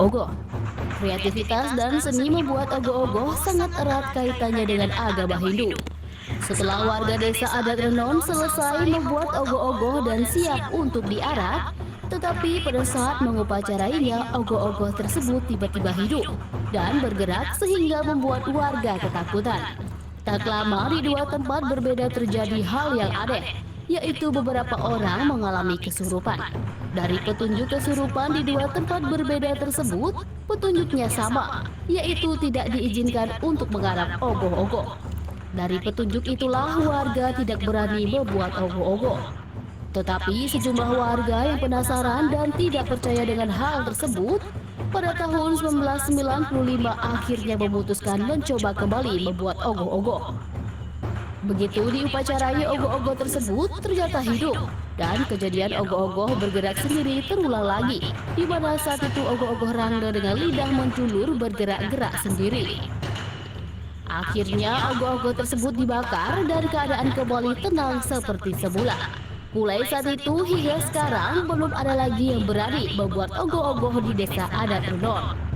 ogoh-ogoh. Kreativitas dan seni membuat ogoh-ogoh sangat erat kaitannya dengan agama Hindu. Setelah warga desa adat Renon selesai membuat ogoh-ogoh dan siap untuk diarak, tetapi pada saat mengupacarainya, ogoh-ogoh tersebut tiba-tiba hidup dan bergerak sehingga membuat warga ketakutan. Tak lama di dua tempat berbeda terjadi hal yang aneh, yaitu beberapa orang mengalami kesurupan. Dari petunjuk kesurupan di dua tempat berbeda tersebut, petunjuknya sama, yaitu tidak diizinkan untuk mengarang ogoh-ogoh. Dari petunjuk itulah warga tidak berani membuat ogoh-ogoh. Tetapi sejumlah warga yang penasaran dan tidak percaya dengan hal tersebut, pada tahun 1995 akhirnya memutuskan mencoba kembali membuat ogoh-ogoh. Begitu diupacarai ogoh-ogoh tersebut ternyata hidup, dan kejadian ogoh-ogoh bergerak sendiri terulang lagi, di mana saat itu ogoh-ogoh Rangga dengan lidah menjulur bergerak-gerak sendiri. Akhirnya ogoh-ogoh tersebut dibakar dan keadaan kembali tenang seperti semula. Mulai saat itu hingga sekarang belum ada lagi yang berani membuat ogoh-ogoh di desa adat Renon.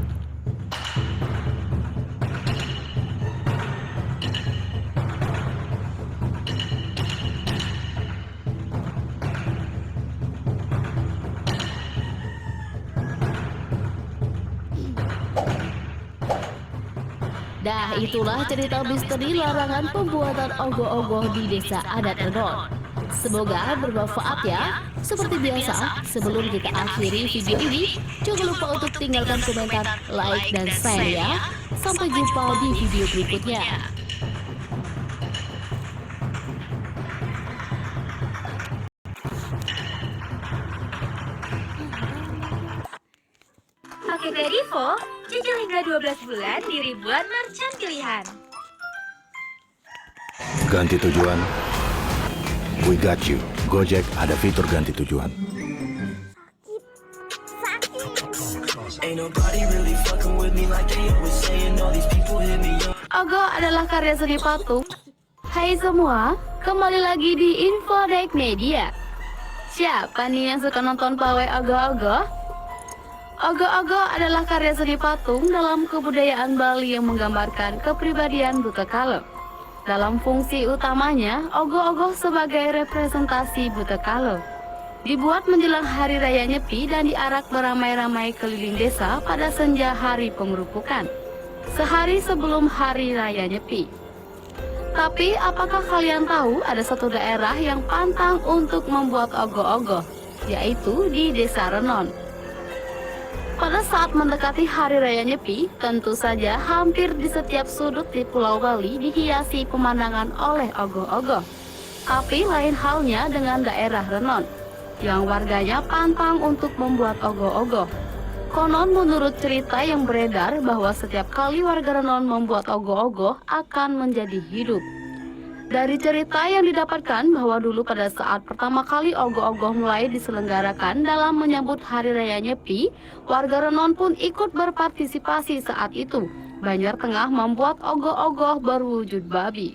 Dah itulah cerita misteri larangan pembuatan ogoh-ogoh di desa adat Renon. Semoga bermanfaat ya. Seperti biasa, sebelum kita akhiri video ini, jangan lupa untuk tinggalkan komentar, like, dan share ya. Sampai jumpa di video berikutnya. Pakai Kredivo, cicil hingga 12 bulan di ribuan merchant pilihan. Ganti tujuan. We got you. Gojek ada fitur ganti tujuan. Ogoh adalah karya seni patung. Hai semua, kembali lagi di Infodeck Media. Siapa nih yang suka nonton pawai ogoh-ogoh? Ogoh-ogoh adalah karya seni patung dalam kebudayaan Bali yang menggambarkan kepribadian Buta Kalo. Dalam fungsi utamanya, ogoh-ogoh sebagai representasi Buta Kalo. Dibuat menjelang Hari Raya Nyepi dan diarak beramai-ramai keliling desa pada senja hari pengerupukan, sehari sebelum Hari Raya Nyepi. Tapi apakah kalian tahu ada satu daerah yang pantang untuk membuat ogoh-ogoh, yaitu di Desa Renon. Pada saat mendekati Hari Raya Nyepi, tentu saja hampir di setiap sudut di Pulau Bali dihiasi pemandangan oleh ogoh-ogoh. Tapi lain halnya dengan daerah Renon, yang warganya pantang untuk membuat ogoh-ogoh. Konon menurut cerita yang beredar bahwa setiap kali warga Renon membuat ogoh-ogoh akan menjadi hidup. Dari cerita yang didapatkan bahwa dulu pada saat pertama kali ogoh-ogoh mulai diselenggarakan dalam menyambut Hari Raya Nyepi, warga Renon pun ikut berpartisipasi saat itu. Banjar Tengah membuat ogoh-ogoh berwujud babi.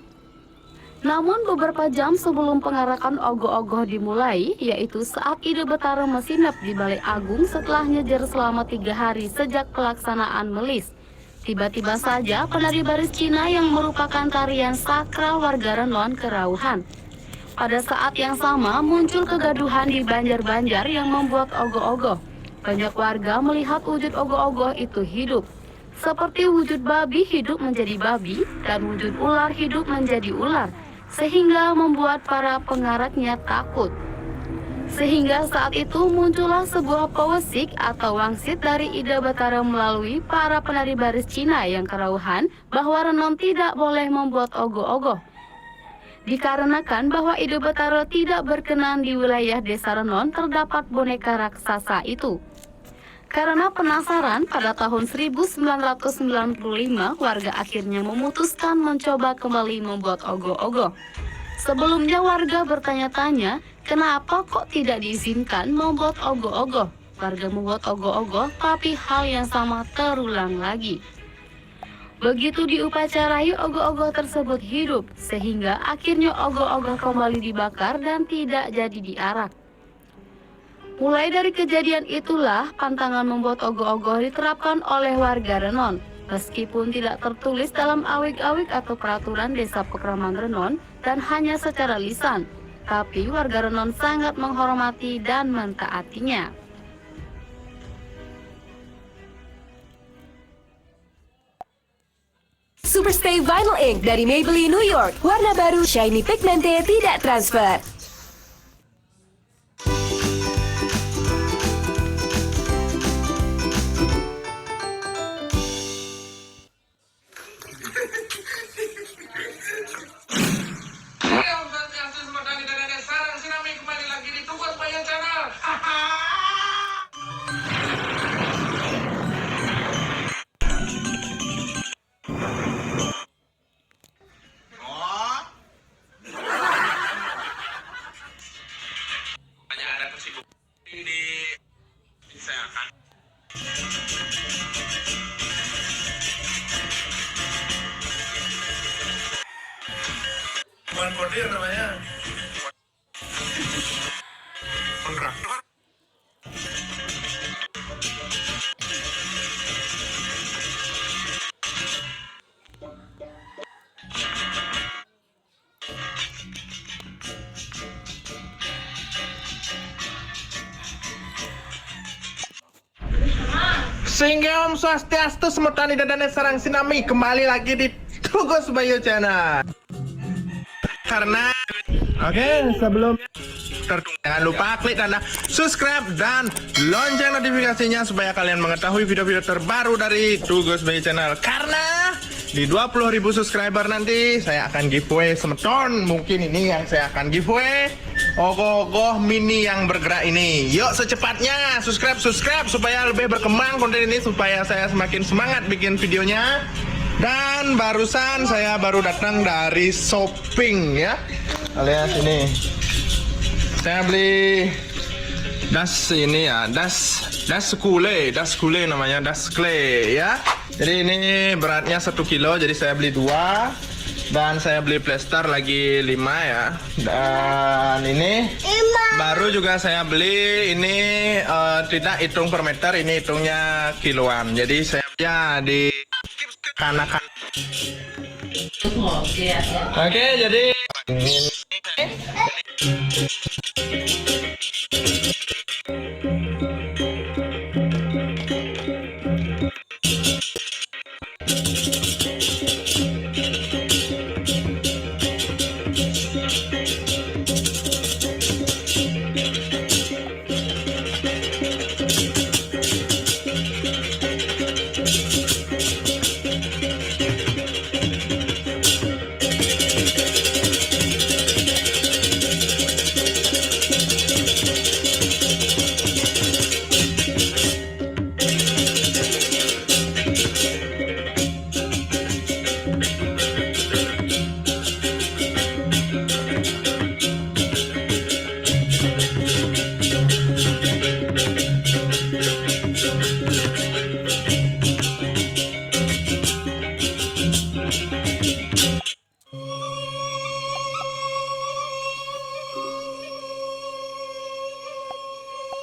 Namun beberapa jam sebelum pengarakan ogoh-ogoh dimulai, yaitu saat Ide Betara mesinap di Balai Agung setelah nyejer selama 3 hari sejak pelaksanaan melis, tiba-tiba saja penari baris Cina yang merupakan tarian sakral warga Renon kerauhan. Pada saat yang sama muncul kegaduhan di Banjar-Banjar yang membuat ogoh-ogoh. Banyak warga melihat wujud ogoh-ogoh itu hidup. Seperti wujud babi hidup menjadi babi dan wujud ular hidup menjadi ular, sehingga membuat para pengaraknya takut. Sehingga saat itu muncullah sebuah pewesik atau wangsit dari Ide Betara melalui para penari baris Cina yang kerauhan bahwa Renon tidak boleh membuat ogoh-ogoh. Dikarenakan bahwa Ide Betara tidak berkenan di wilayah desa Renon terdapat boneka raksasa itu. Karena penasaran, pada tahun 1995 warga akhirnya memutuskan mencoba kembali membuat ogoh-ogoh. Sebelumnya warga bertanya-tanya, kenapa kok tidak diizinkan membuat ogoh-ogoh? Warga membuat ogoh-ogoh, tapi hal yang sama terulang lagi. Begitu diupacarai, ogoh-ogoh tersebut hidup, sehingga akhirnya ogoh-ogoh kembali dibakar dan tidak jadi diarak. Mulai dari kejadian itulah, pantangan membuat ogoh-ogoh diterapkan oleh warga Renon. Meskipun tidak tertulis dalam awik-awik atau peraturan desa Pekraman Renon dan hanya secara lisan, tapi warga Renon sangat menghormati dan mentaatinya. Superstay Vinyl Ink dari Maybelline New York. Warna baru, shiny pigmented, tidak transfer. Kembali lagi di Tugas Bayan Channel. Hanya ada kesibukan di saya akan bukan kodir namanya. Kontraktor. Sehingga Om Swastiastu Semutani Dadane Sarang Sinami kembali lagi di Tugas Bayu Channel. Karena sebelum jangan lupa klik tanda subscribe dan lonceng notifikasinya supaya kalian mengetahui video-video terbaru dari Tugas Bayu Channel. Karena di 20.000 subscriber nanti saya akan giveaway semeton. Mungkin ini yang saya akan giveaway ogoh-ogoh mini yang bergerak ini. Yuk secepatnya subscribe supaya lebih berkembang konten ini, supaya saya semakin semangat bikin videonya. Dan barusan saya baru datang dari shopping ya. Lihat ini. Saya beli das ini ya, das kule namanya, das clay ya. Jadi ini beratnya 1 kilo, jadi saya beli 2. Dan saya beli plester lagi 5 ya. Dan ini baru juga saya beli ini tidak hitung per meter, ini hitungnya kiloan. Jadi saya ya di kanakan. Oke, jadi ini